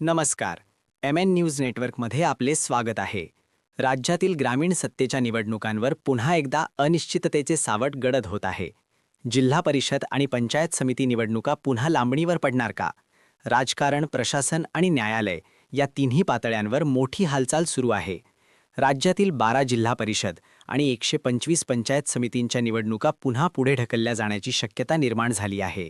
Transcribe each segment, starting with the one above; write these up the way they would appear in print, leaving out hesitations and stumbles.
नमस्कार. MN news नेटवर्कमध्ये आपले स्वागत आहे. राज्यातील ग्रामीण सत्तेच्या निवडणुकांवर पुन्हा एकदा अनिश्चिततेचे सावट गडद होत आहे. जिल्हा परिषद आणि पंचायत समिती निवडणुका पुन्हा लांबणीवर पडणार का? राजकारण, प्रशासन आणि न्यायालय या तिन्ही पातळ्यांवर मोठी हालचाल सुरू आहे. राज्यातील 12 जिल्हा परिषद आणि 125 पंचायत समितींच्या निवडणुका पुन्हा पुढे ढकलल्या जाण्याची शक्यता निर्माण झाली आहे.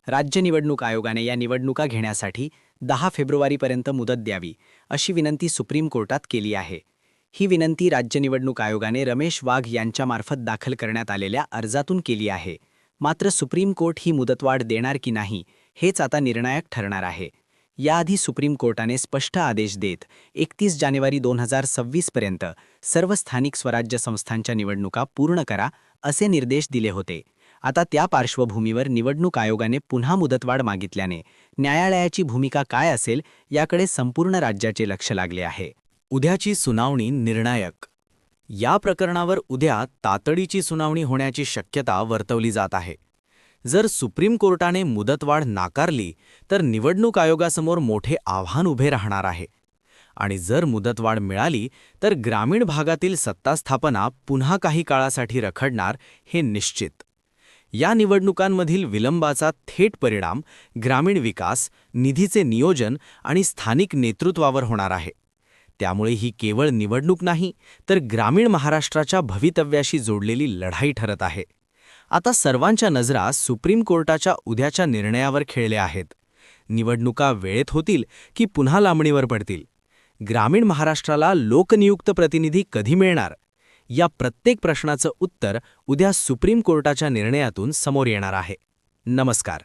राज्य निवडणूक आयोगाने या निवडणुका घेण्यासाठी 10 फेब्रुवारीपर्यंत मुदत द्यावी, अशी विनंती सुप्रीम कोर्टात केली आहे. ही विनंती राज्य निवडणूक आयोगाने रमेश वाघ यांच्यामार्फत दाखल करण्यात आलेल्या अर्जातून केली आहे. मात्र सुप्रीम कोर्ट ही मुदतवाढ देणार की नाही, हेच आता निर्णायक ठरणार आहे. याआधी सुप्रीम कोर्टाने स्पष्ट आदेश देत 31 जानेवारी 2026 पर्यंत सर्व स्थानिक स्वराज्य संस्थांच्या निवडणुका पूर्ण करा, असे निर्देश दिले होते. आता त्या पार्श्वभूमीवर निवडणूक आयोगाने पुन्हा मुदतवाढ मागितल्याने न्यायालयाची भूमिका काय असेल, याकडे संपूर्ण राज्याचे लक्ष लागले आहे. उद्याची सुनावणी निर्णायक. या प्रकरणावर उद्या तातडीची सुनावणी होण्याची शक्यता वर्तवली जात आहे. जर सुप्रीम कोर्टाने मुदतवाढ नाकारली तर निवडणूक आयोगासमोर मोठे आव्हान उभे राहणार आहे. आणि जर मुदतवाढ मिळाली तर ग्रामीण भागातील सत्तास्थापना पुन्हा काही काळासाठी रखडणार, हे निश्चित. या निवडणुकांमधील विलंबाचा थेट परिणाम ग्रामीण विकास, निधीचे नियोजन आणि स्थानिक नेतृत्वावर होणार आहे. त्यामुळे ही केवळ निवडणूक नाही, तर ग्रामीण महाराष्ट्राच्या भवितव्याशी जोडलेली लढाई ठरत आहे. आता सर्वांच्या नजरा सुप्रीम कोर्टाच्या उद्याच्या निर्णयावर खेळल्या आहेत. निवडणुका वेळेत होतील की पुन्हा लांबणीवर पडतील? ग्रामीण महाराष्ट्राला लोकनियुक्त प्रतिनिधी कधी मिळणार? या प्रत्येक प्रश्नाचं उत्तर उद्या सुप्रीम कोर्टाच्या निर्णयातून समोर येणार आहे. नमस्कार.